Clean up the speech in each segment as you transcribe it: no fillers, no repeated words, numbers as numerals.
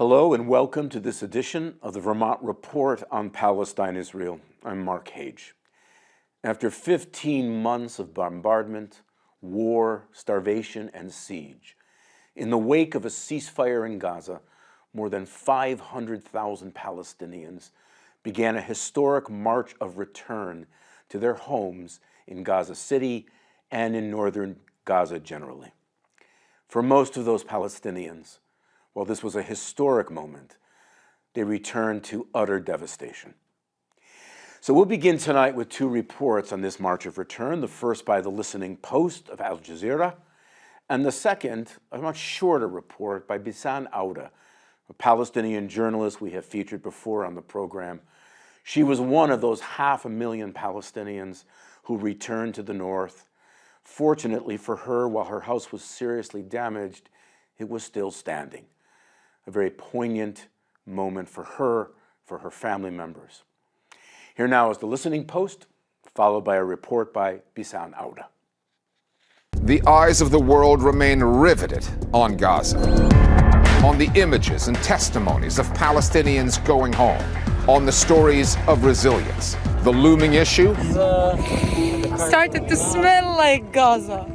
Hello and welcome to this edition of the Vermont Report on Palestine-Israel. I'm Mark Hage. After 15 months of bombardment, war, starvation, and siege, in the wake of a ceasefire in Gaza, more than 500,000 Palestinians began a historic march of return to their homes in Gaza City and in northern Gaza generally. For most of those Palestinians, while this was a historic moment, they returned to utter devastation. So we'll begin tonight with two reports on this March of Return, the first by the Listening Post of Al Jazeera, and the second, a much shorter report by Bisan Auda, a Palestinian journalist we have featured before on the program. She was one of those 500,000 Palestinians who returned to the north. Fortunately for her, while her house was seriously damaged, it was still standing. A very poignant moment for her family members. Here now is the Listening Post, followed by a report by Bisan Auda. The eyes of the world remain riveted on Gaza, on the images and testimonies of Palestinians going home, on the stories of resilience. The looming issue started to smell like Gaza.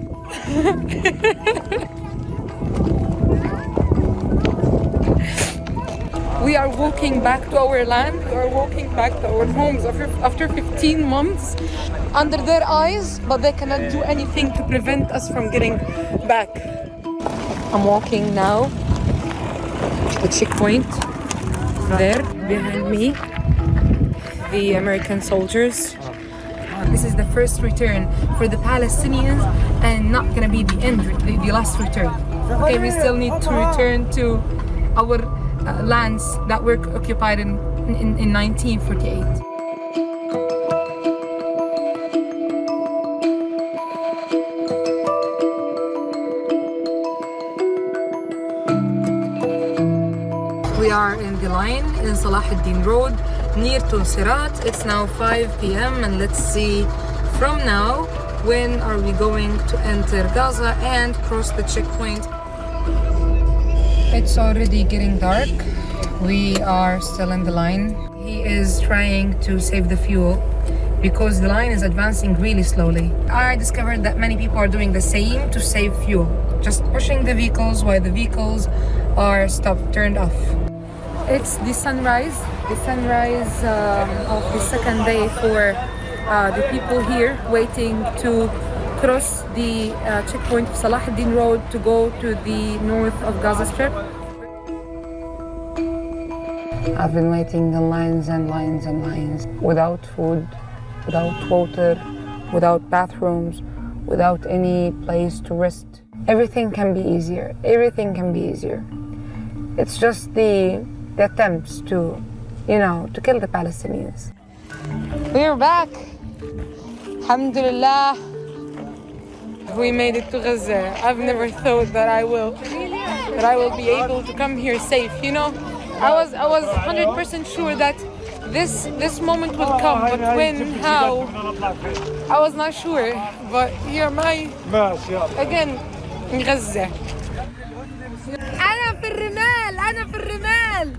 We are walking back to our land, we are walking back to our homes after 15 months under their eyes, but they cannot do anything to prevent us from getting back. I'm walking now to the checkpoint. There, behind me, the American soldiers. This is the first return for the Palestinians and not gonna be the end, the last return. Okay, we still need to return to our lands that were occupied in 1948. We are in the line in Salah ad-Din Road near to Sirat. It's now 5 p.m. and let's see from now when are we going to enter Gaza and cross the checkpoint. It's already getting dark. We are still in the line. He is trying to save the fuel because the line is advancing really slowly. I discovered that many people are doing the same to save fuel, just pushing the vehicles while the vehicles are turned off. It's the sunrise of the second day for the people here waiting to cross the checkpoint of Salah ad-Din Road to go to the north of Gaza Strip. I've been waiting in lines and lines and lines, without food, without water, without bathrooms, without any place to rest. Everything can be easier. Everything can be easier. It's just the attempts to kill the Palestinians. We're back. Alhamdulillah. We made it to Gaza. I've never thought that I will be able to come here safe. I was 100% sure that this moment will come, but when, how, I was not sure. But here again in Gaza. أنا في الرمال.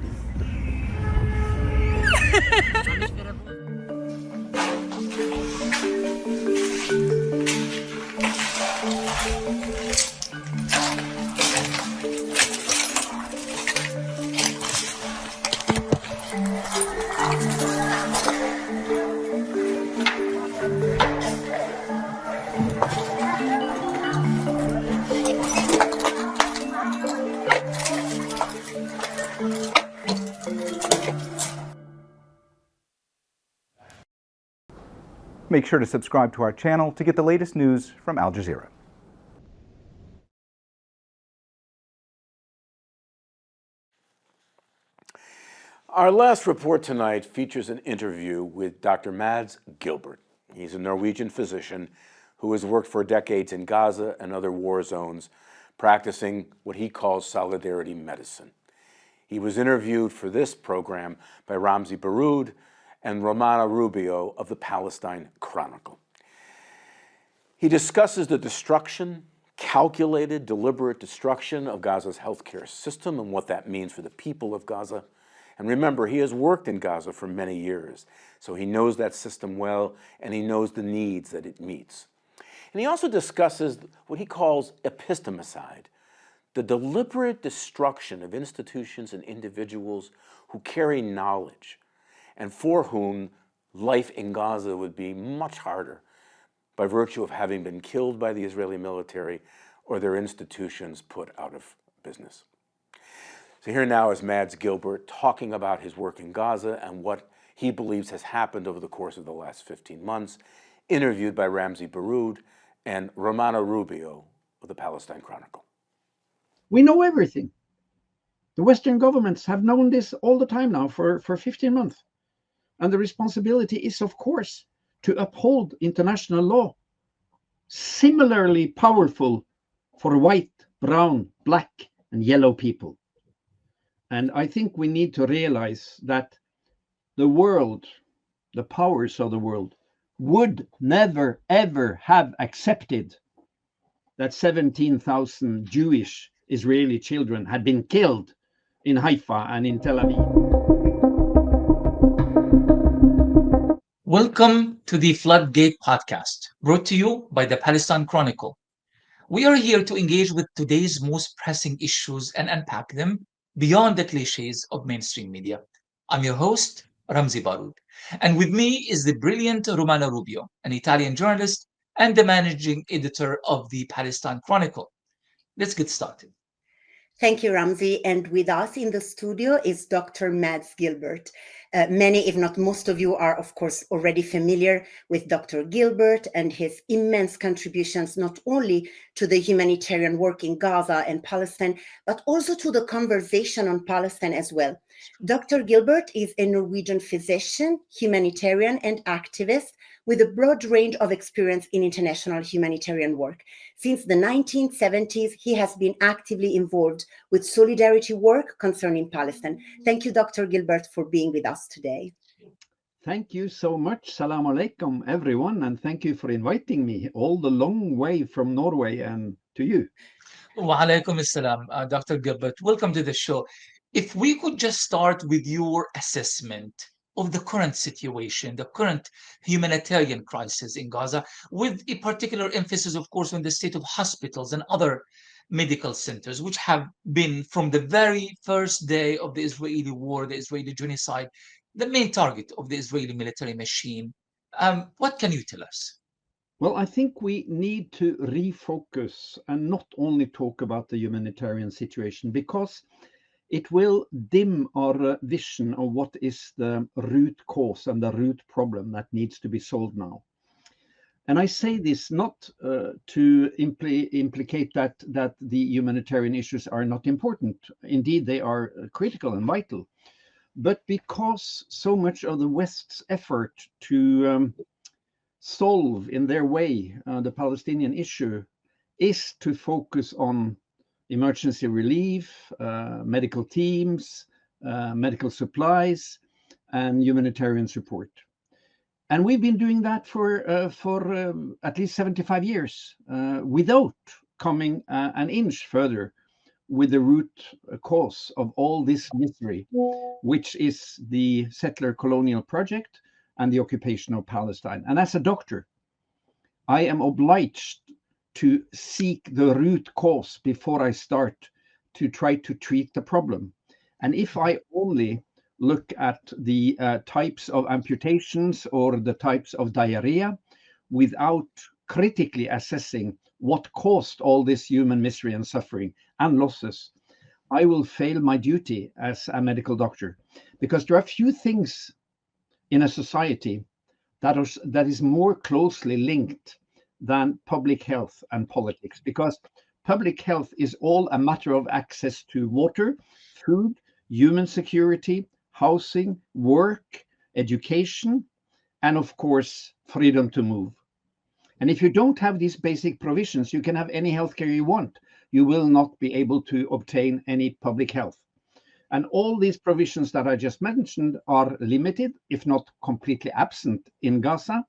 Make sure to subscribe to our channel to get the latest news from Al Jazeera. Our last report tonight features an interview with Dr. Mads Gilbert. He's a Norwegian physician who has worked for decades in Gaza and other war zones, practicing what he calls solidarity medicine. He was interviewed for this program by Ramzi Baroud and Romana Rubio of the Palestine Chronicle. He discusses the destruction, calculated, deliberate destruction of Gaza's healthcare system and what that means for the people of Gaza. And remember, he has worked in Gaza for many years, so he knows that system well, and he knows the needs that it meets. And he also discusses what he calls epistemicide, the deliberate destruction of institutions and individuals who carry knowledge and for whom life in Gaza would be much harder by virtue of having been killed by the Israeli military or their institutions put out of business. So here now is Mads Gilbert talking about his work in Gaza and what he believes has happened over the course of the last 15 months, interviewed by Ramzi Baroud and Romano Rubio of the Palestine Chronicle. We know everything. The Western governments have known this all the time now for 15 months. And the responsibility is, of course, to uphold international law, similarly powerful for white, brown, black, and yellow people. And I think we need to realize that the world, the powers of the world, would never, ever have accepted that 17,000 Jewish Israeli children had been killed in Haifa and in Tel Aviv. Welcome to the Floodgate podcast, brought to you by the Palestine Chronicle. We are here to engage with today's most pressing issues and unpack them beyond the cliches of mainstream media. I'm your host, Ramzi Baroud, and with me is the brilliant Romano Rubio, an Italian journalist and the managing editor of the Palestine Chronicle. Let's get started. Thank you, Ramzi. And with us in the studio is Dr. Mads Gilbert. Many, if not most of you, are, of course, already familiar with Dr. Gilbert and his immense contributions, not only to the humanitarian work in Gaza and Palestine, but also to the conversation on Palestine as well. Dr. Gilbert is a Norwegian physician, humanitarian, and activist with a broad range of experience in international humanitarian work. Since the 1970s, he has been actively involved with solidarity work concerning Palestine. Thank you, Dr. Gilbert, for being with us today. Thank you so much. Salam alaikum, everyone, and thank you for inviting me all the long way from Norway and to you. Wa alaikum assalam, Dr. Gilbert. Welcome to the show. If we could just start with your assessment of the current situation, the current humanitarian crisis in Gaza, with a particular emphasis, of course, on the state of hospitals and other medical centers, which have been, from the very first day of the Israeli war, the Israeli genocide, the main target of the Israeli military machine. What can you tell us? Well, I think we need to refocus and not only talk about the humanitarian situation, because it will dim our vision of what is the root cause and the root problem that needs to be solved now. And I say this not to implicate that the humanitarian issues are not important. Indeed, they are critical and vital. But because so much of the West's effort to solve in their way the Palestinian issue is to focus on emergency relief, medical teams, medical supplies, and humanitarian support. And we've been doing that for at least 75 years without coming an inch further with the root cause of all this misery, which is the settler colonial project and the occupation of Palestine. And as a doctor, I am obliged to seek the root cause before I start to try to treat the problem. And if I only look at the types of amputations or the types of diarrhea without critically assessing what caused all this human misery and suffering and losses, I will fail my duty as a medical doctor, because there are few things in a society that is more closely linked than public health and politics, because public health is all a matter of access to water, food, human security, housing, work, education, and of course, freedom to move. And if you don't have these basic provisions, you can have any healthcare you want. You will not be able to obtain any public health. And all these provisions that I just mentioned are limited, if not completely absent in Gaza,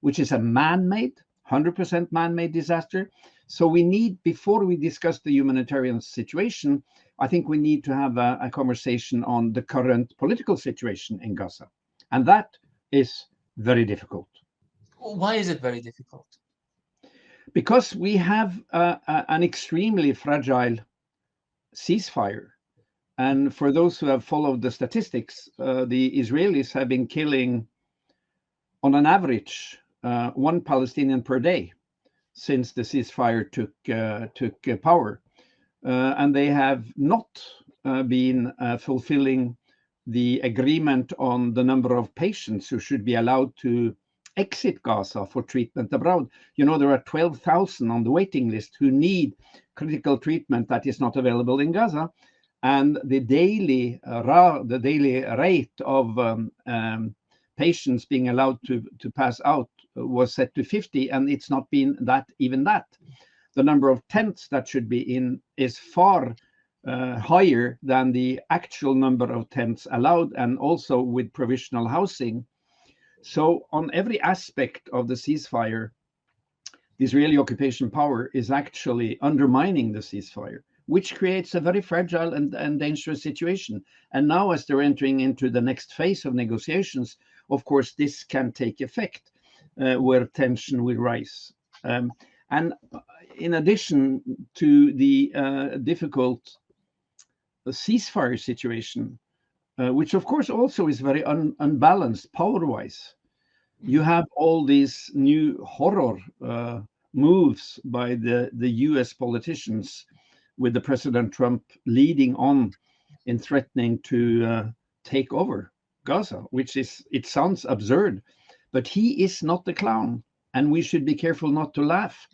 which is a man-made, 100% man-made disaster. So we need, before we discuss the humanitarian situation, I think we need to have a conversation on the current political situation in Gaza. And that is very difficult. Why is it very difficult? Because we have an extremely fragile ceasefire. And for those who have followed the statistics, the Israelis have been killing, on an average, one Palestinian per day since the ceasefire took power. And they have not been fulfilling the agreement on the number of patients who should be allowed to exit Gaza for treatment abroad. You know, there are 12,000 on the waiting list who need critical treatment that is not available in Gaza. And the daily rate of patients being allowed to pass out was set to 50, and it's not been even that. The number of tents that should be in is far higher than the actual number of tents allowed, and also with provisional housing. So on every aspect of the ceasefire, the Israeli occupation power is actually undermining the ceasefire, which creates a very fragile and dangerous situation. And now, as they're entering into the next phase of negotiations, of course, this can take effect, where tension will rise. And in addition to the difficult ceasefire situation, which of course also is very unbalanced power-wise, you have all these new horror moves by the US politicians, with the President Trump leading on in threatening to take over Gaza, which it sounds absurd, but he is not the clown, and we should be careful not to laugh,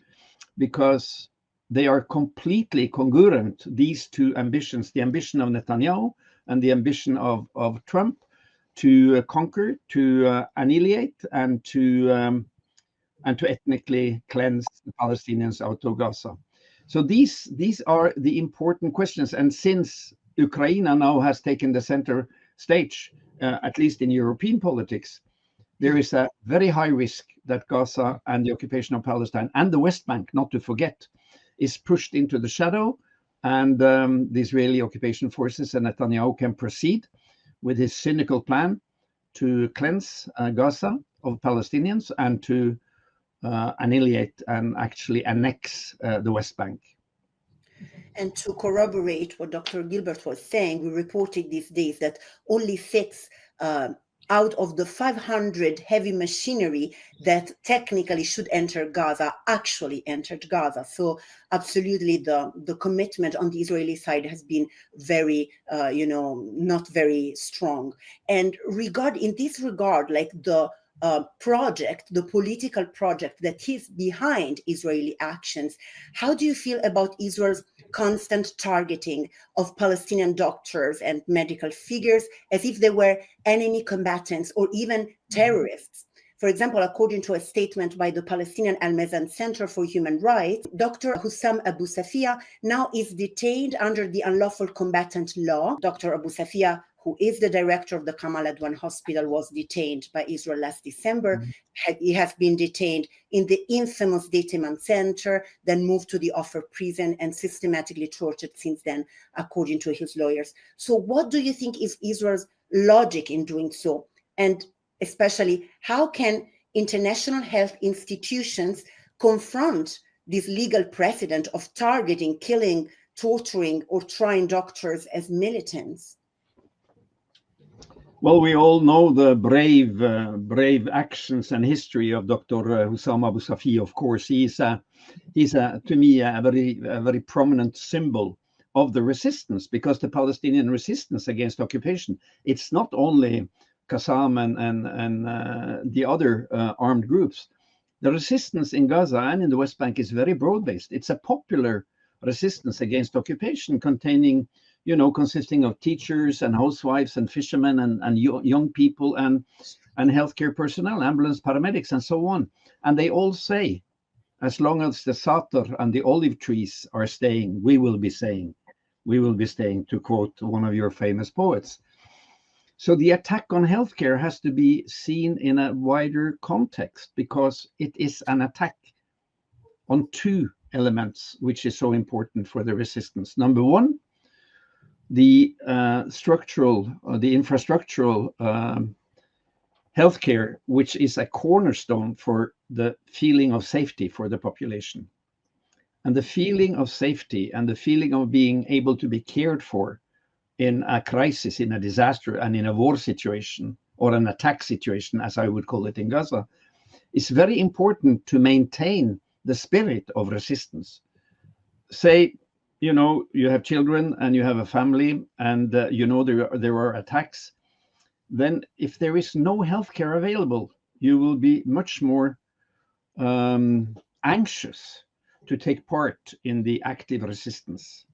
because they are completely congruent, these two ambitions, the ambition of Netanyahu and the ambition of Trump to conquer, to annihilate, and to ethnically cleanse the Palestinians out of Gaza. So these are the important questions. And since Ukraine now has taken the center stage, at least in European politics, there is a very high risk that Gaza and the occupation of Palestine and the West Bank, not to forget, is pushed into the shadow, and the Israeli occupation forces and Netanyahu can proceed with his cynical plan to cleanse Gaza of Palestinians and to annihilate and actually annex the West Bank. And to corroborate what Dr. Gilbert was saying, we reported these days that only 6 out of the 500 heavy machinery that technically should enter Gaza actually entered Gaza. So absolutely the commitment on the Israeli side has been very, not very strong. And in this regard, like the project, the political project that is behind Israeli actions, how do you feel about Israel's constant targeting of Palestinian doctors and medical figures as if they were enemy combatants or even terrorists? For example, according to a statement by the Palestinian Al-Mezan Center for Human Rights, Dr. Hussam Abu Safia now is detained under the unlawful combatant law. Dr. Abu Safia, who is the director of the Kamal Adwan Hospital, was detained by Israel last December. He has been detained in the infamous Deteman Center, then moved to the Offer prison and systematically tortured since then, according to his lawyers. So what do you think is Israel's logic in doing so? And especially, how can international health institutions confront this legal precedent of targeting, killing, torturing, or trying doctors as militants? Well, we all know the brave actions and history of Dr. Hussam Abu Safi. Of course, he's to me a very prominent symbol of the resistance, because the Palestinian resistance against occupation, it's not only Qassam and the other armed groups. The resistance in Gaza and in the West Bank is very broad-based. It's a popular resistance against occupation, consisting of teachers and housewives and fishermen and young people and healthcare personnel, ambulance paramedics, and so on. And they all say, as long as the Satar and the olive trees are staying, we will be staying, to quote one of your famous poets. So the attack on healthcare has to be seen in a wider context, because it is an attack on two elements which is so important for the resistance. Number one, the infrastructural healthcare, which is a cornerstone for the feeling of safety for the population. And the feeling of safety and the feeling of being able to be cared for in a crisis, in a disaster, and in a war situation, or an attack situation, as I would call it in Gaza, is very important to maintain the spirit of resistance. Say, you know, you have children and you have a family, and you know there are attacks. Then if there is no healthcare available, you will be much more anxious to take part in the active resistance.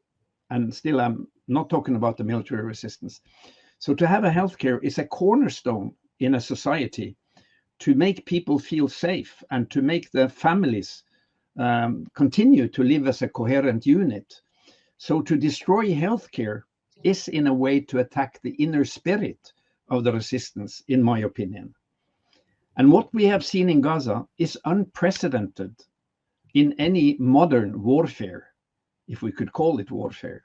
And still, I'm not talking about the military resistance. So to have a healthcare is a cornerstone in a society to make people feel safe and to make the families continue to live as a coherent unit. So to destroy healthcare is in a way to attack the inner spirit of the resistance, in my opinion. And what we have seen in Gaza is unprecedented in any modern warfare, if we could call it warfare,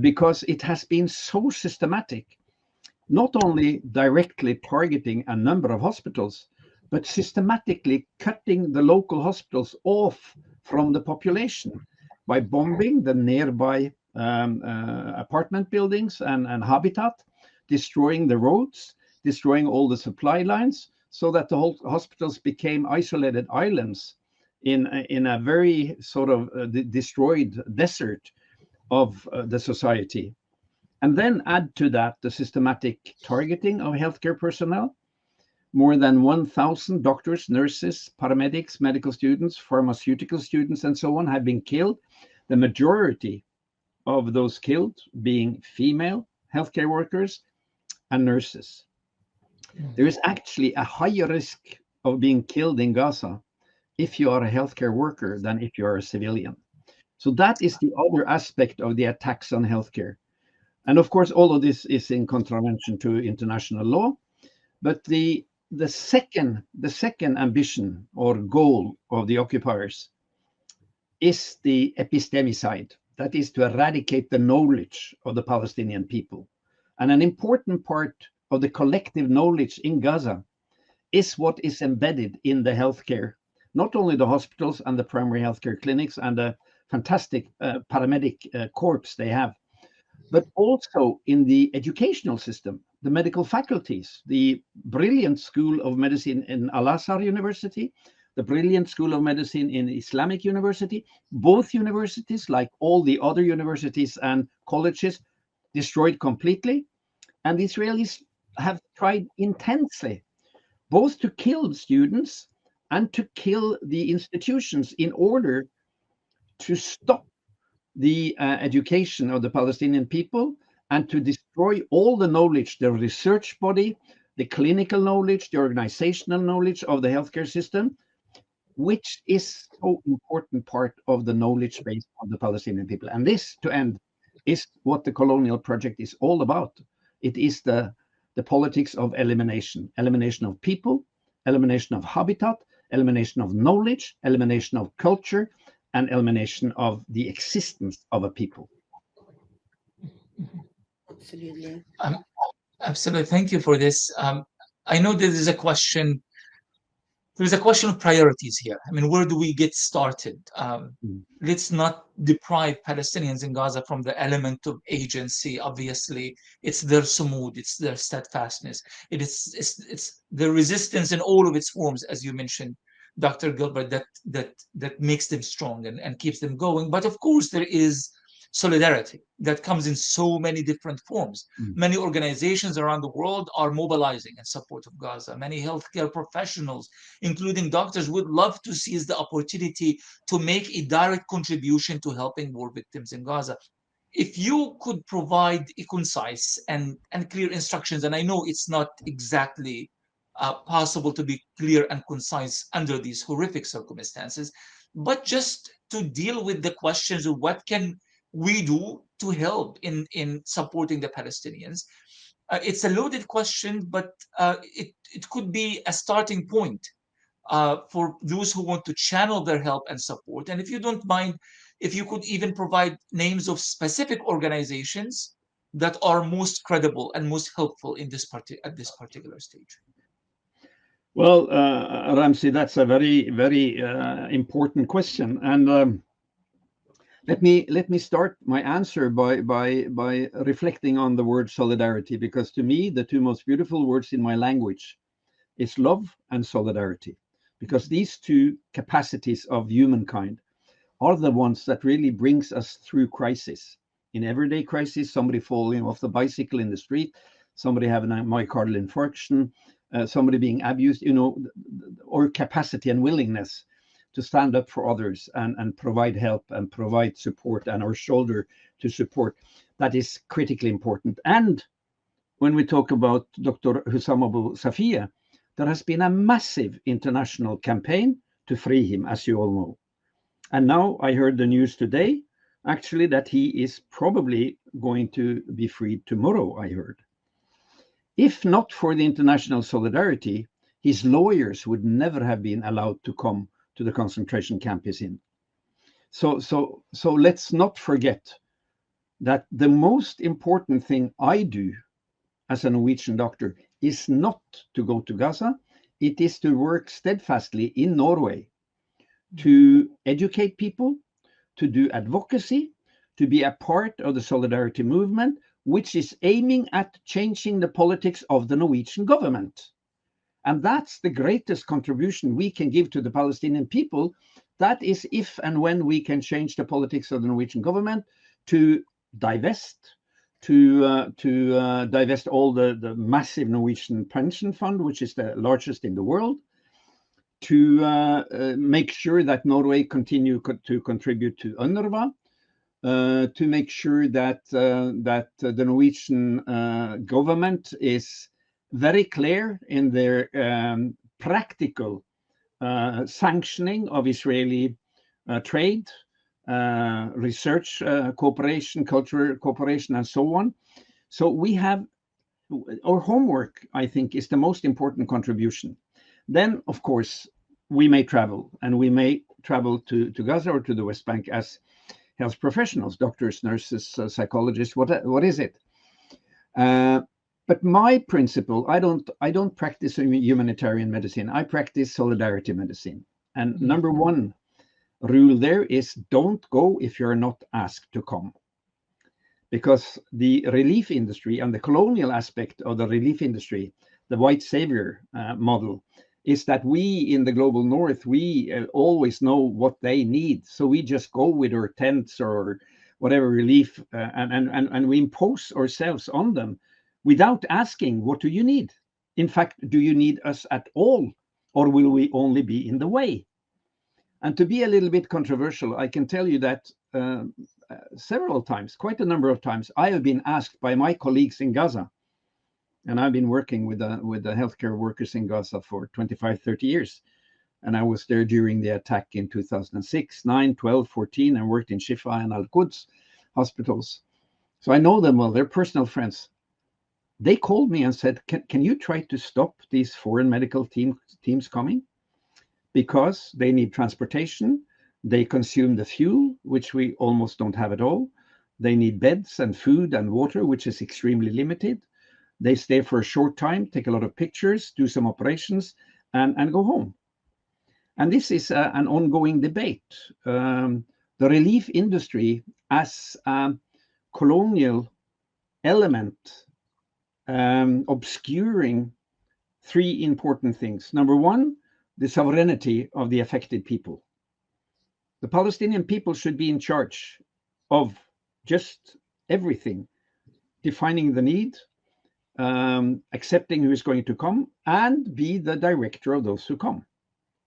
because it has been so systematic, not only directly targeting a number of hospitals, but systematically cutting the local hospitals off from the population by bombing the nearby apartment buildings and habitat, destroying the roads, destroying all the supply lines, so that the whole hospitals became isolated islands in a very sort of destroyed desert of the society. And then add to that the systematic targeting of healthcare personnel. More than 1,000 doctors, nurses, paramedics, medical students, pharmaceutical students, and so on have been killed. The majority of those killed being female healthcare workers and nurses. There is actually a higher risk of being killed in Gaza if you are a healthcare worker than if you are a civilian. So that is the other aspect of the attacks on healthcare. And of course, all of this is in contravention to international law. But the second ambition or goal of the occupiers is the epistemicide. That is to eradicate the knowledge of the Palestinian people. And an important part of the collective knowledge in Gaza is what is embedded in the healthcare, not only the hospitals and the primary healthcare clinics and the fantastic paramedic corps they have, but also in the educational system, the medical faculties, the brilliant School of Medicine in Al-Azhar University, the brilliant School of Medicine in Islamic University. Both universities, like all the other universities and colleges, destroyed completely. And the Israelis have tried intensely both to kill students and to kill the institutions in order to stop the education of the Palestinian people and to destroy all the knowledge, the research body, the clinical knowledge, the organizational knowledge of the healthcare system, which is so important part of the knowledge base of the Palestinian people. And this, to end, is what the colonial project is all about. It is the politics of elimination of people, elimination of habitat, elimination of knowledge, elimination of culture, and elimination of the existence of a people. Absolutely. Absolutely. Thank you for this. I know there is a question. There is a question of priorities here. I mean, where do we get started? Let's not deprive Palestinians in Gaza from the element of agency. Obviously, it's their sumud, it's their steadfastness. It's the resistance in all of its forms, as you mentioned, Dr. Gilbert, that makes them strong and keeps them going. But of course, there is solidarity that comes in so many different forms. Many organizations around the world are mobilizing in support of Gaza. Many healthcare professionals, including doctors, would love to seize the opportunity to make a direct contribution to helping war victims in Gaza. If you could provide a concise and clear instructions, and I know it's not exactly possible to be clear and concise under these horrific circumstances, but just to deal with the questions of what can we do to help in supporting the Palestinians. It's a loaded question, but it could be a starting point for those who want to channel their help and support. And if you don't mind, if you could even provide names of specific organizations that are most credible and most helpful in this at this particular stage. Well, Ramzi, that's a very, very important question, and let me start my answer by reflecting on the word solidarity, because to me the two most beautiful words in my language is love and solidarity, because these two capacities of humankind are the ones that really brings us through crisis. In everyday crisis, somebody falling off the bicycle in the street, somebody having a myocardial infarction, somebody being abused, or capacity and willingness to stand up for others and provide help and provide support, and our shoulder to support. That is critically important. And when we talk about Dr. Hussam Abu Safiya, there has been a massive international campaign to free him, as you all know. And now I heard the news today, actually, that he is probably going to be freed tomorrow, I heard. If not for the international solidarity, his lawyers would never have been allowed to come to the concentration camp he's in. So let's not forget that the most important thing I do as a Norwegian doctor is not to go to Gaza. It is to work steadfastly in Norway to educate people, to do advocacy, to be a part of the solidarity movement, which is aiming at changing the politics of the Norwegian government. And that's the greatest contribution we can give to the Palestinian people. That is if and when we can change the politics of the Norwegian government to divest all the massive Norwegian pension fund, which is the largest in the world, to make sure that Norway continue to contribute to UNRWA, to make sure that the Norwegian government is very clear in their practical sanctioning of Israeli trade, research cooperation, cultural cooperation, and so on. So we have our homework, I think, is the most important contribution. Then, of course, we may travel, and we may travel to Gaza or to the West Bank as health professionals, doctors, nurses, psychologists, what is it? But my principle, I don't practice humanitarian medicine. I practice solidarity medicine. And number one rule there is don't go if you're not asked to come. Because the relief industry and the colonial aspect of the relief industry, the white savior model, is that we in the global north, we always know what they need. So we just go with our tents or whatever relief and we impose ourselves on them without asking, what do you need? In fact, do you need us at all? Or will we only be in the way? And to be a little bit controversial, I can tell you that several times, quite a number of times, I have been asked by my colleagues in Gaza, and I've been working with the healthcare workers in Gaza for 25, 30 years. And I was there during the attack in 2006, 9, 12, 14, and worked in Shifa and Al-Quds hospitals. So I know them well, they're personal friends. They called me and said, can you try to stop these foreign medical teams coming? Because they need transportation, they consume the fuel, which we almost don't have at all. They need beds and food and water, which is extremely limited. They stay for a short time, take a lot of pictures, do some operations, and go home. And this is an ongoing debate. The relief industry as a colonial element obscuring three important things. Number one, the sovereignty of the affected people. The Palestinian people should be in charge of just everything, defining the need, accepting who is going to come, and be the director of those who come.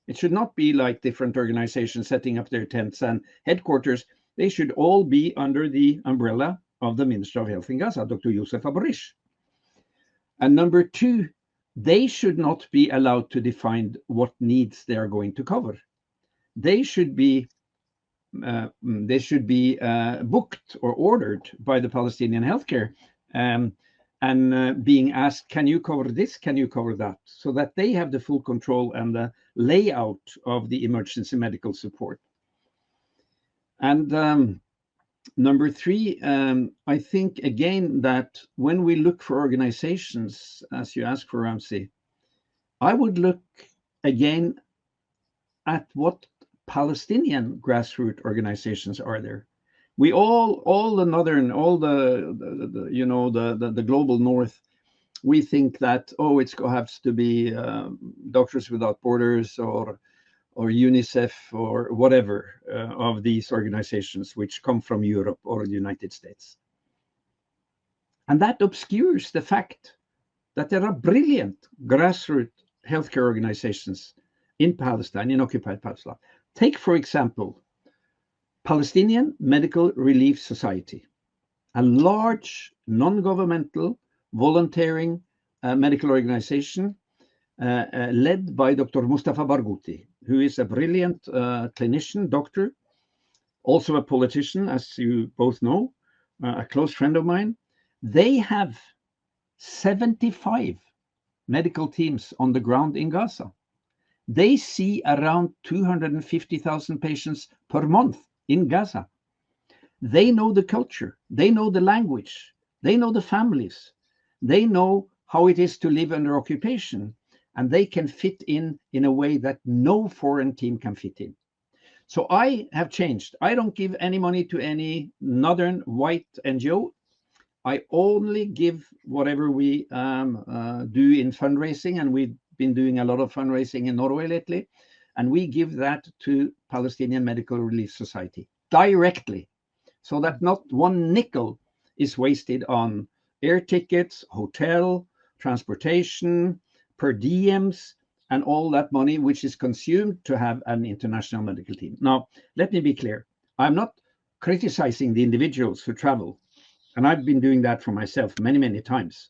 It should not be like different organizations setting up their tents and headquarters. They should all be under the umbrella of the Minister of Health in Gaza, Dr. Youssef Abarish. And number two, they should not be allowed to define what needs they are going to cover. They should be booked or ordered by the Palestinian healthcare and being asked, can you cover this? Can you cover that? So that they have the full control and the layout of the emergency medical support. And number three, I think again that when we look for organizations, as you asked for, Ramsey, I would look again at what Palestinian grassroots organizations are there. We all the northern, all the global north, we think that, oh, it has to be Doctors Without Borders or UNICEF or whatever of these organizations which come from Europe or the United States. And that obscures the fact that there are brilliant grassroots healthcare organizations in Palestine, in occupied Palestine. Take, for example, Palestinian Medical Relief Society, a large non-governmental volunteering medical organization led by Dr. Mustafa Barghouti, who is a brilliant clinician, doctor, also a politician, as you both know, a close friend of mine. They have 75 medical teams on the ground in Gaza. They see around 250,000 patients per month in Gaza. They know the culture, they know the language, they know the families, they know how it is to live under occupation, and they can fit in a way that no foreign team can fit in. So I have changed. I don't give any money to any northern white NGO. I only give whatever we do in fundraising, and we've been doing a lot of fundraising in Norway lately, and we give that to Palestinian Medical Relief Society directly, so that not one nickel is wasted on air tickets, hotel, transportation, per diems, and all that money which is consumed to have an international medical team. Now, let me be clear. I'm not criticizing the individuals who travel, and I've been doing that for myself many, many times.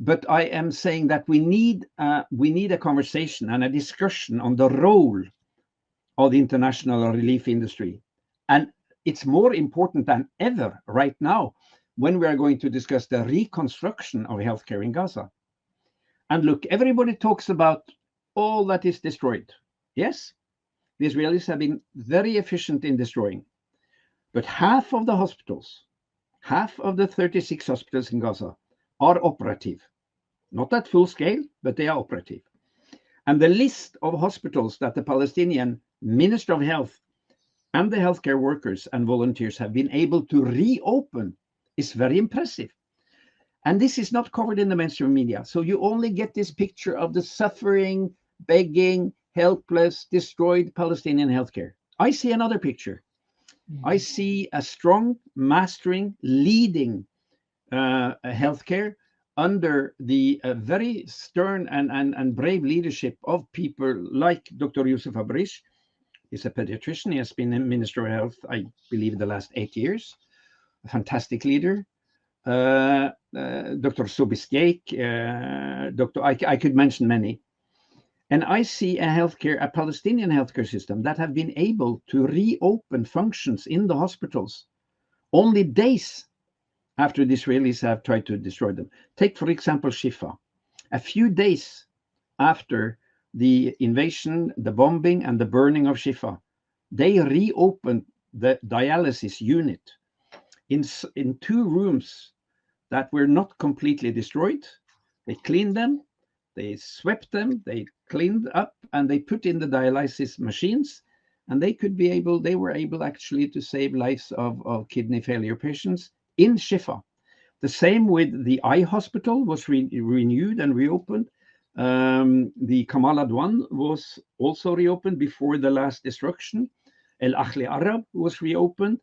But I am saying that we need a conversation and a discussion on the role of the international relief industry. And it's more important than ever right now when we are going to discuss the reconstruction of healthcare in Gaza. And look, everybody talks about all that is destroyed. Yes, the Israelis have been very efficient in destroying. But half of the hospitals, half of the 36 hospitals in Gaza are operative. Not at full scale, but they are operative. And the list of hospitals that the Palestinian Minister of Health and the healthcare workers and volunteers have been able to reopen is very impressive. And this is not covered in the mainstream media. So you only get this picture of the suffering, begging, helpless, destroyed Palestinian healthcare. I see another picture. I see a strong, mastering, leading healthcare under the very stern and brave leadership of people like Dr. Youssef Abrish. He's a pediatrician. He has been a Minister of Health, I believe, the last 8 years. A fantastic leader. Dr. Sobiskeik, I could mention many. And I see a Palestinian healthcare system that have been able to reopen functions in the hospitals only days after the Israelis have tried to destroy them. Take, for example, Shifa. A few days after the invasion, the bombing, and the burning of Shifa, they reopened the dialysis unit in 2 rooms that were not completely destroyed. They cleaned them, they swept them, they cleaned up, and they put in the dialysis machines, and they were able actually to save lives of kidney failure patients in Shifa. The same with the eye hospital was renewed and reopened. The Kamal Adwan was also reopened before the last destruction. El Akhli Arab was reopened.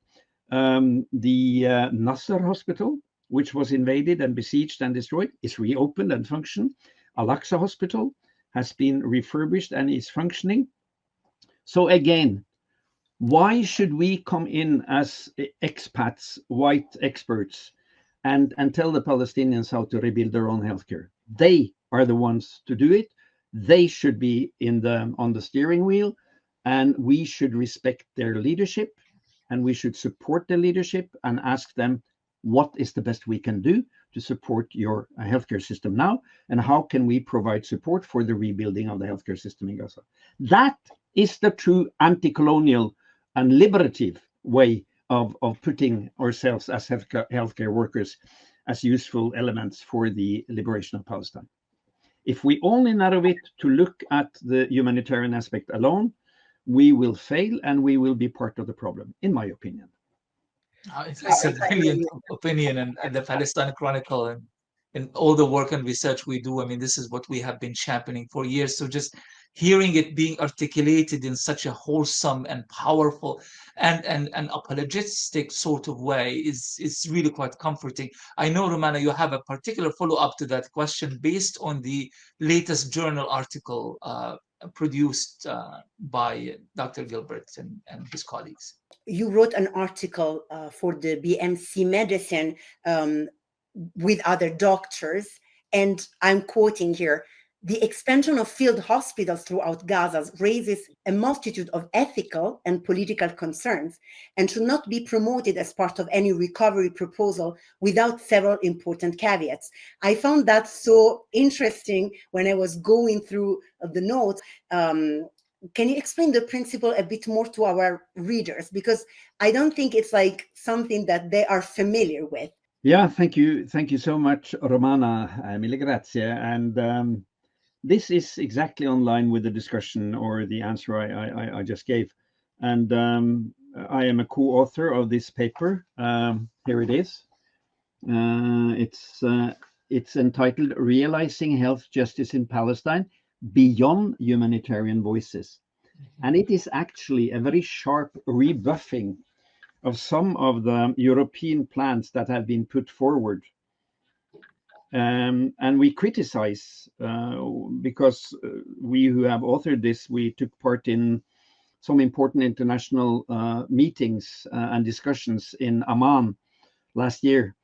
The Nasser hospital, which was invaded and besieged and destroyed, is reopened and function. Al-Aqsa hospital has been refurbished and is functioning. So again, why should we come in as expats, white experts, and tell the Palestinians how to rebuild their own healthcare? They are the ones to do it. They should be on the steering wheel, and we should respect their leadership, and we should support their leadership and ask them, what is the best we can do to support your healthcare system now, and how can we provide support for the rebuilding of the healthcare system in Gaza. That is the true anti-colonial and liberative way of putting ourselves as healthcare workers as useful elements for the liberation of Palestine. If we only narrow it to look at the humanitarian aspect alone, we will fail and we will be part of the problem, in my opinion. It's a brilliant opinion, and the Palestine Chronicle and all the work and research we do. I mean, this is what we have been championing for years. So just hearing it being articulated in such a wholesome and powerful and apologetic sort of way is really quite comforting. I know, Romana, you have a particular follow-up to that question based on the latest journal article produced by Dr. Gilbert and his colleagues. You wrote an article for the BMC Medicine with other doctors, and I'm quoting here: the expansion of field hospitals throughout Gaza raises a multitude of ethical and political concerns and should not be promoted as part of any recovery proposal without several important caveats. I found that so interesting when I was going through the notes. Can you explain the principle a bit more to our readers? Because I don't think it's like something that they are familiar with. Yeah, thank you. Thank you so much, Romana. Mille grazie. And this is exactly in line with the discussion or the answer I just gave. And I am a co-author of this paper. Here it is. It's entitled Realizing Health Justice in Palestine Beyond Humanitarian Voices. And it is actually a very sharp rebuffing of some of the European plans that have been put forward. And we criticize, because we who have authored this, we took part in some important international meetings and discussions in Amman last year,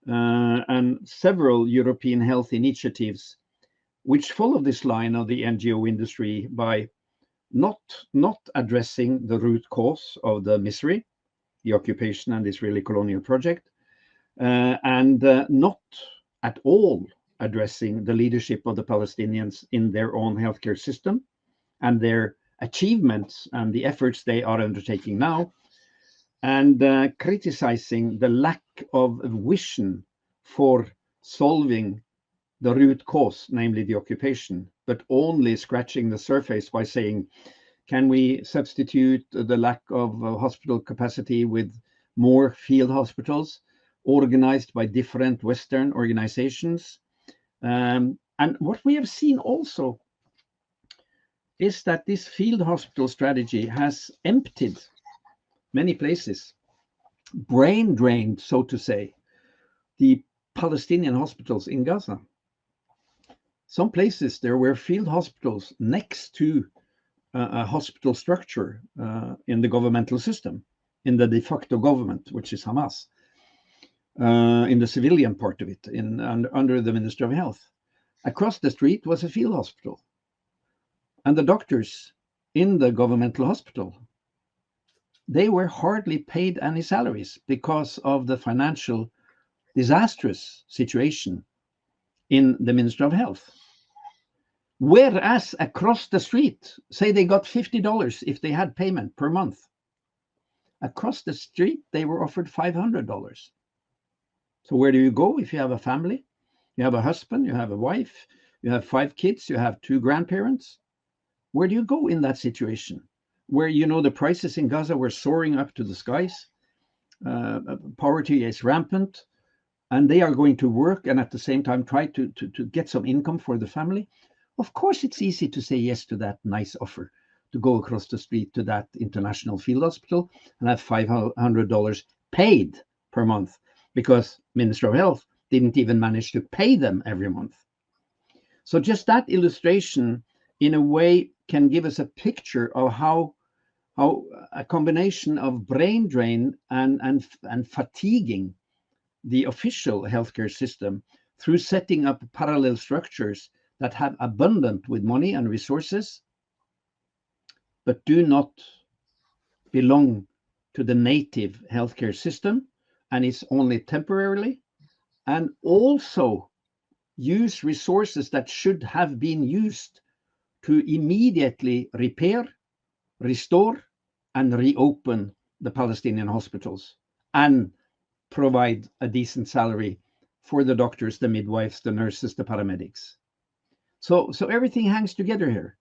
and several European health initiatives which follow this line of the NGO industry by not addressing the root cause of the misery, the occupation and Israeli colonial project, and not at all addressing the leadership of the Palestinians in their own healthcare system and their achievements and the efforts they are undertaking now, and criticizing the lack of vision for solving the root cause, namely the occupation, but only scratching the surface by saying, can we substitute the lack of hospital capacity with more field hospitals organized by different Western organizations? And what we have seen also is that this field hospital strategy has emptied many places, brain drained, so to say, the Palestinian hospitals in Gaza. Some places there were field hospitals next to a hospital structure in the governmental system, in the de facto government, which is Hamas, in the civilian part of it, under the Minister of Health. Across the street was a field hospital. And the doctors in the governmental hospital, they were hardly paid any salaries because of the financial disastrous situation in the Ministry of Health. Whereas across the street, say they got $50 if they had payment per month. Across the street, they were offered $500. So where do you go if you have a family? You have a husband, you have a wife, you have 5 kids, you have 2 grandparents. Where do you go in that situation? Where, the prices in Gaza were soaring up to the skies. Poverty is rampant, and they are going to work and at the same time try to get some income for the family. Of course, it's easy to say yes to that nice offer, to go across the street to that international field hospital and have $500 paid per month, because Minister of Health didn't even manage to pay them every month. So just that illustration, in a way, can give us a picture of how a combination of brain drain and fatiguing the official healthcare system through setting up parallel structures that have abundant with money and resources, but do not belong to the native healthcare system and it's only temporarily, and also use resources that should have been used to immediately repair, restore, and reopen the Palestinian hospitals and provide a decent salary for the doctors, the midwives, the nurses, the paramedics. So everything hangs together here.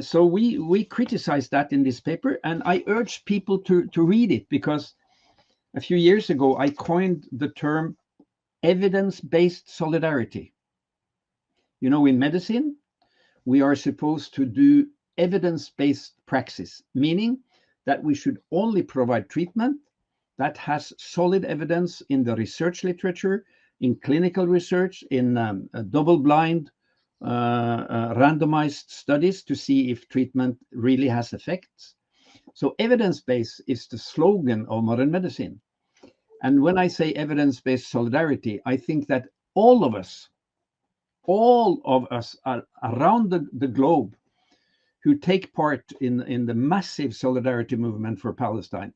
So we criticize that in this paper, and I urge people to read it, because a few years ago I coined the term evidence-based solidarity. You know, in medicine, we are supposed to do evidence-based praxis, meaning that we should only provide treatment that has solid evidence in the research literature, in clinical research, in double-blind, randomized studies to see if treatment really has effects. So evidence-based is the slogan of modern medicine. And when I say evidence-based solidarity, I think that all of us are around the globe who take part in the massive solidarity movement for Palestine,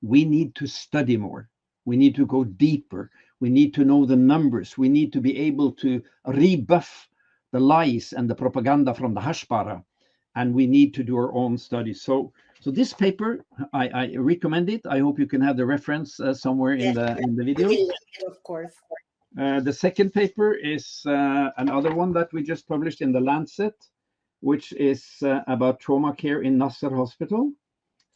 we need to study more. We need to go deeper. We need to know the numbers. We need to be able to rebuff the lies and the propaganda from the Hashbara, and we need to do our own studies. So this paper, I recommend it. I hope you can have the reference somewhere in the video. Of course. The second paper is another one that we just published in the Lancet, which is about trauma care in Nasser Hospital,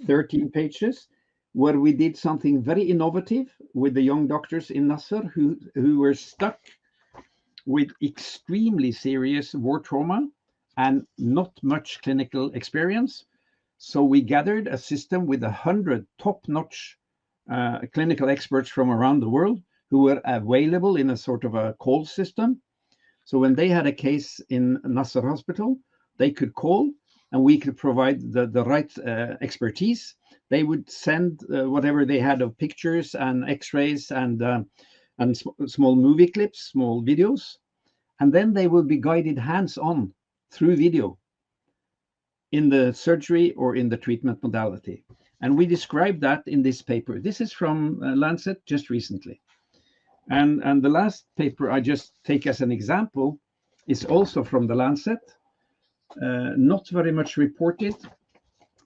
13 pages, where we did something very innovative with the young doctors in Nasser who were stuck with extremely serious war trauma and not much clinical experience. So we gathered a system with 100 top-notch clinical experts from around the world who were available in a sort of a call system. So when they had a case in Nasser Hospital, they could call and we could provide the right expertise. They would send whatever they had of pictures and x-rays and small movie clips, small videos, and then they will be guided hands-on through video in the surgery or in the treatment modality. And we describe that in this paper. This is from Lancet just recently. And the last paper I just take as an example is also from the Lancet, not very much reported.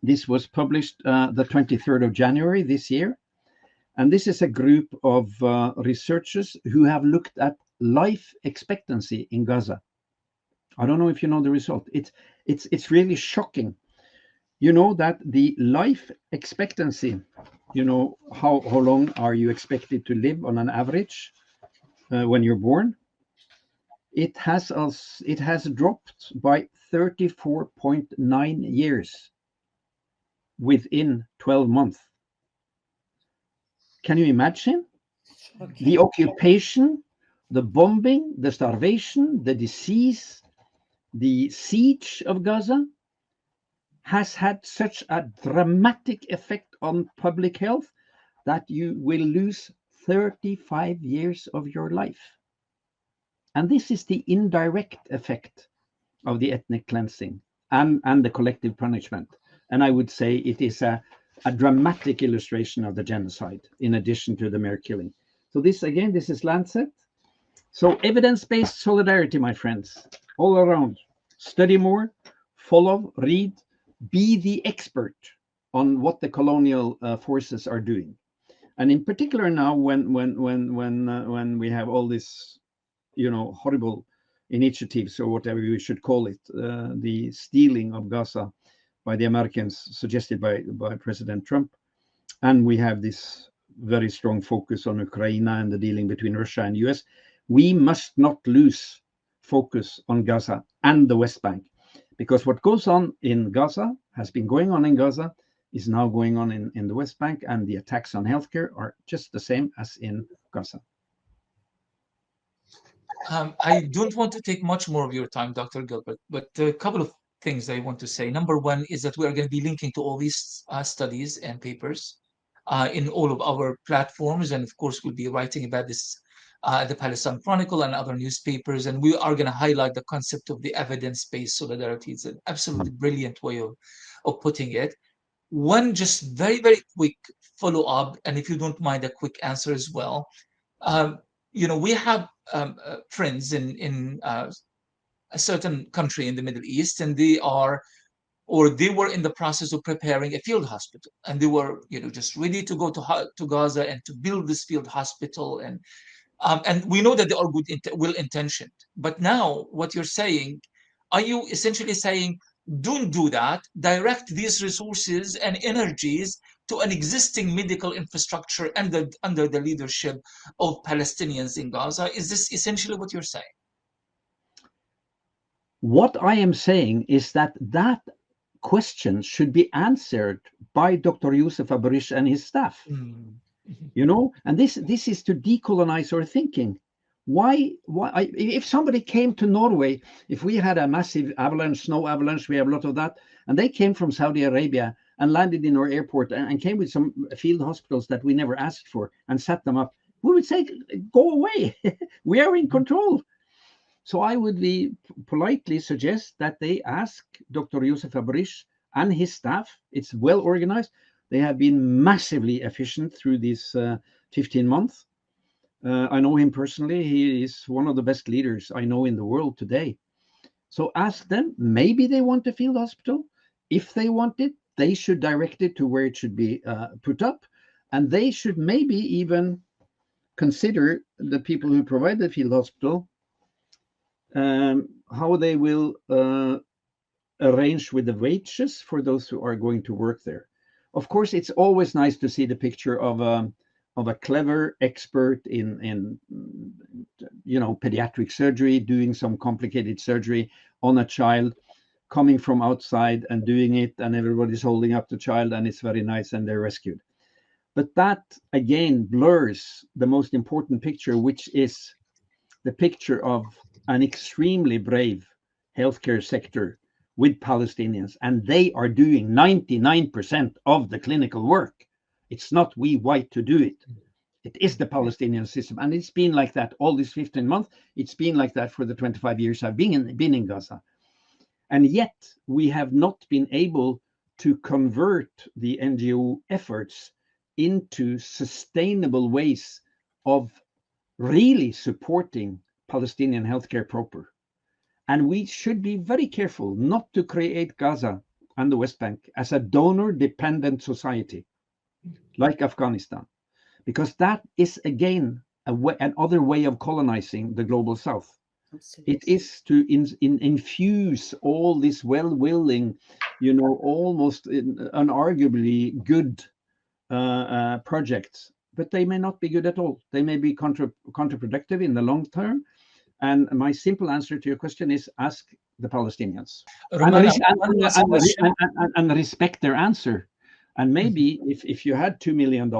This was published the 23rd of January this year. And this is a group of researchers who have looked at life expectancy in Gaza. I don't know if you know the result. It's really shocking. You know that the life expectancy, you know, how long are you expected to live on an average when you're born? It has dropped by 34.9 years within 12 months. Can you imagine? Okay. The occupation, the bombing, the starvation, the disease, the siege of Gaza has had such a dramatic effect on public health that you will lose 35 years of your life. And this is the indirect effect of the ethnic cleansing and the collective punishment. And I would say it is a dramatic illustration of the genocide, in addition to the mere killing. So this is Lancet. So evidence-based solidarity, my friends, all around. Study more, follow, read, be the expert on what the colonial forces are doing. And in particular now, when we have all this, you know, horrible initiatives or whatever we should call it, the stealing of Gaza by the Americans, suggested by President Trump, and we have this very strong focus on Ukraine and the dealing between Russia and US. We must not lose focus on Gaza and the West Bank, because what goes on in Gaza has been going on in Gaza, is now going on in the West Bank, and the attacks on healthcare are just the same as in Gaza. I don't want to take much more of your time, Dr. Gilbert, but a couple of things I want to say. Number one is that we are going to be linking to all these studies and papers in all of our platforms. And of course, we'll be writing about this the Palestine Chronicle and other newspapers. And we are going to highlight the concept of the evidence-based solidarity. It's an absolutely brilliant way of putting it. One just very, very quick follow-up, and if you don't mind, a quick answer as well. Um, we have friends in a certain country in the Middle East, and they were in the process of preparing a field hospital, and they were, just ready to go to Gaza and to build this field hospital, and we know that they are well-intentioned. But now, what you're saying, are you essentially saying, don't do that, direct these resources and energies to an existing medical infrastructure under the leadership of Palestinians in Gaza? Is this essentially what you're saying? What I am saying is that question should be answered by Dr. Youssef Abarish and his staff. And this is to decolonize our thinking. Why if somebody came to Norway, if we had a massive snow avalanche, we have a lot of that, and they came from Saudi Arabia and landed in our airport and came with some field hospitals that we never asked for and set them up, we would say, go away. We are in control. So I would politely suggest that they ask Dr. Youssef Abarish and his staff. It's well organized. They have been massively efficient through these 15 months. I know him personally. He is one of the best leaders I know in the world today. So ask them. Maybe they want a field hospital. If they want it, they should direct it to where it should be put up. And they should maybe even consider the people who provide the field hospital, how they will arrange with the wages for those who are going to work there. Of course, it's always nice to see the picture of a clever expert in pediatric surgery doing some complicated surgery on a child, coming from outside and doing it, and everybody's holding up the child, and it's very nice, and they're rescued. But that again blurs the most important picture, which is the picture of an extremely brave healthcare sector with Palestinians, and they are doing 99% of the clinical work. It's not we white to do it. It is the Palestinian system, and it's been like that all these 15 months. It's been like that for the 25 years I've been in Gaza. And yet we have not been able to convert the NGO efforts into sustainable ways of really supporting Palestinian healthcare proper. And we should be very careful not to create Gaza and the West Bank as a donor-dependent society like Afghanistan, because that is, again, another way of colonizing the global South. Absolutely. It is to infuse all this well-willing, almost unarguably good projects, but they may not be good at all. They may be counterproductive in the long term. And my simple answer to your question is ask the Palestinians and respect their answer. And maybe if you had $2 million,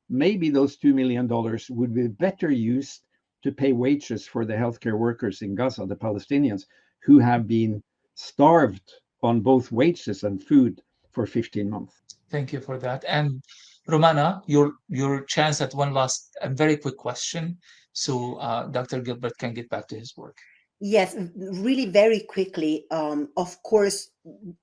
maybe those $2 million would be better used to pay wages for the healthcare workers in Gaza, the Palestinians, who have been starved on both wages and food for 15 months. Thank you for that. And Romana, your chance at one last and very quick question, so Dr. Gilbert can get back to his work. Yes, really very quickly. Of course,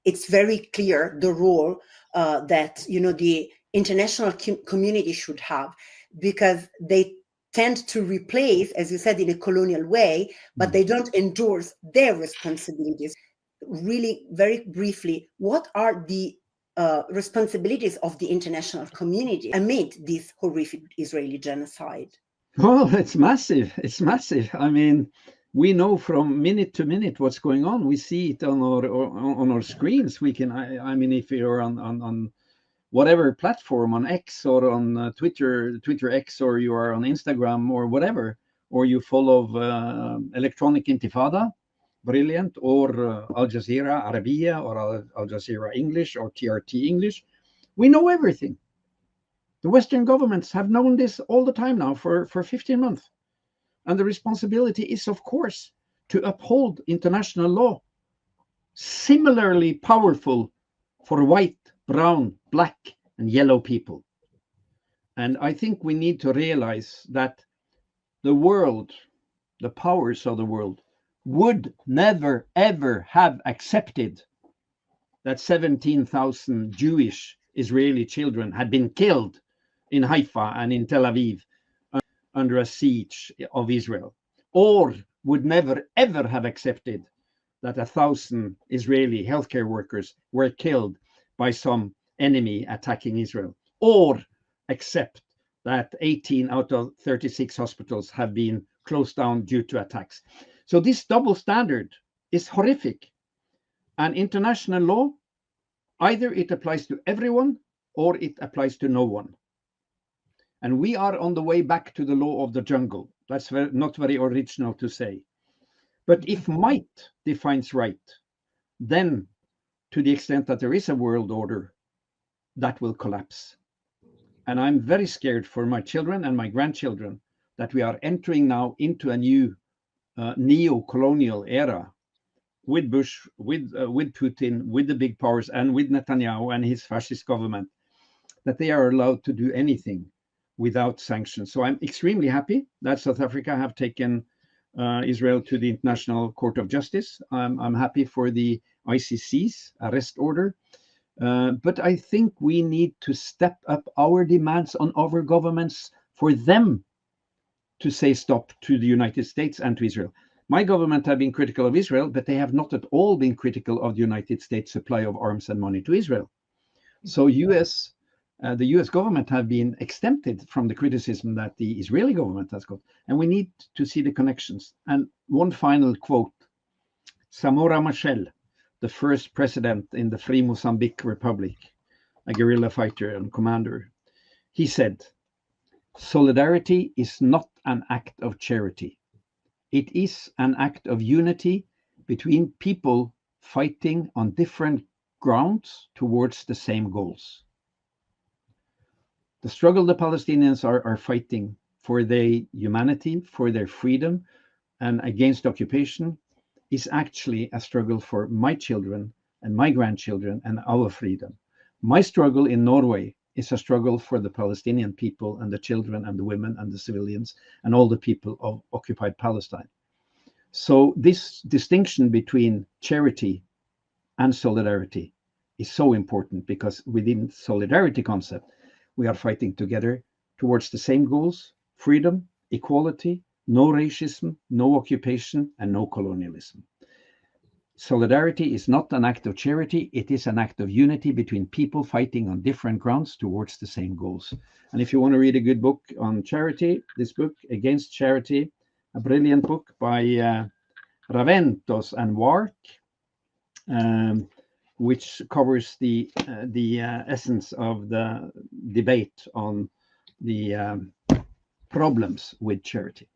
it's very clear the role that the international community should have, because they tend to replace, as you said, in a colonial way, but they don't endorse their responsibilities. Really, very briefly, what are the responsibilities of the international community amid this horrific Israeli genocide? Oh, it's massive. It's massive. I mean, we know from minute to minute what's going on. We see it on our screens. We can. I mean, if you're on whatever platform, on X or on Twitter X, or you are on Instagram or whatever, or you follow Electronic Intifada, brilliant, or Al Jazeera Arabiya, or Al Jazeera English, or TRT English. We know everything. The Western governments have known this all the time now for 15 months. And the responsibility is, of course, to uphold international law, similarly powerful for white, brown, black, and yellow people. And I think we need to realize that the world, the powers of the world, would never, ever have accepted that 17,000 Jewish Israeli children had been killed in Haifa and in Tel Aviv under a siege of Israel, or would never ever have accepted that 1,000 Israeli healthcare workers were killed by some enemy attacking Israel, or accept that 18 out of 36 hospitals have been closed down due to attacks. So this double standard is horrific. And international law, either it applies to everyone or it applies to no one. And we are on the way back to the law of the jungle. That's not very original to say. But if might defines right, then to the extent that there is a world order, that will collapse. And I'm very scared for my children and my grandchildren that we are entering now into a new neo-colonial era with Bush, with Putin, with the big powers, and with Netanyahu and his fascist government, that they are allowed to do anything without sanctions. So I'm extremely happy that South Africa have taken Israel to the International Court of Justice. I'm happy for the ICC's arrest order. But I think we need to step up our demands on our governments for them to say stop to the United States and to Israel. My government have been critical of Israel, but they have not at all been critical of the United States supply of arms and money to Israel. So the US government have been exempted from the criticism that the Israeli government has got. And we need to see the connections. And one final quote, Samora Machel, the first president in the Free Mozambique Republic, a guerrilla fighter and commander, he said, "Solidarity is not an act of charity. It is an act of unity between people fighting on different grounds towards the same goals." The struggle the Palestinians are fighting for their humanity, for their freedom, and against occupation is actually a struggle for my children and my grandchildren and our freedom. My struggle in Norway is a struggle for the Palestinian people and the children and the women and the civilians and all the people of occupied Palestine. So this distinction between charity and solidarity is so important, because within solidarity concept, we are fighting together towards the same goals: freedom, equality, no racism, no occupation, and no colonialism. Solidarity is not an act of charity, it is an act of unity between people fighting on different grounds towards the same goals. And if you want to read a good book on charity, this book, Against Charity, a brilliant book by Raventos and Wark, which covers the essence of the debate on the problems with charity.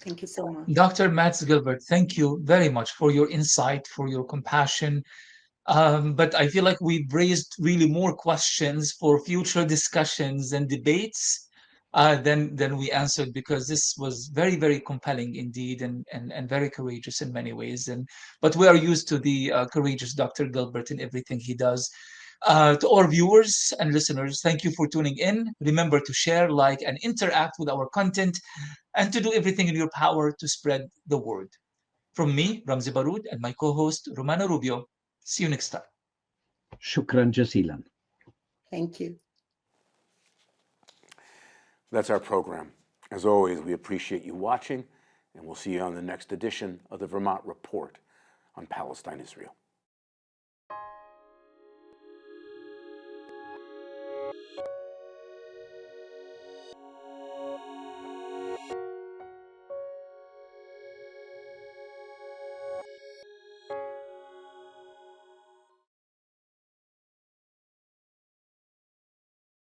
Thank you so much. Dr. Mads Gilbert, thank you very much for your insight, for your compassion. But I feel like we've raised really more questions for future discussions and debates than we answered, because this was very, very compelling indeed, and very courageous in many ways. But we are used to the courageous Dr. Gilbert in everything he does. To our viewers and listeners, thank you for tuning in. Remember to share, like, and interact with our content, and to do everything in your power to spread the word. From me, Ramzi Baroud, and my co-host, Romana Rubio, see you next time. Shukran jazilan. Thank you. That's our program. As always, we appreciate you watching, and we'll see you on the next edition of the Vermont Report on Palestine-Israel.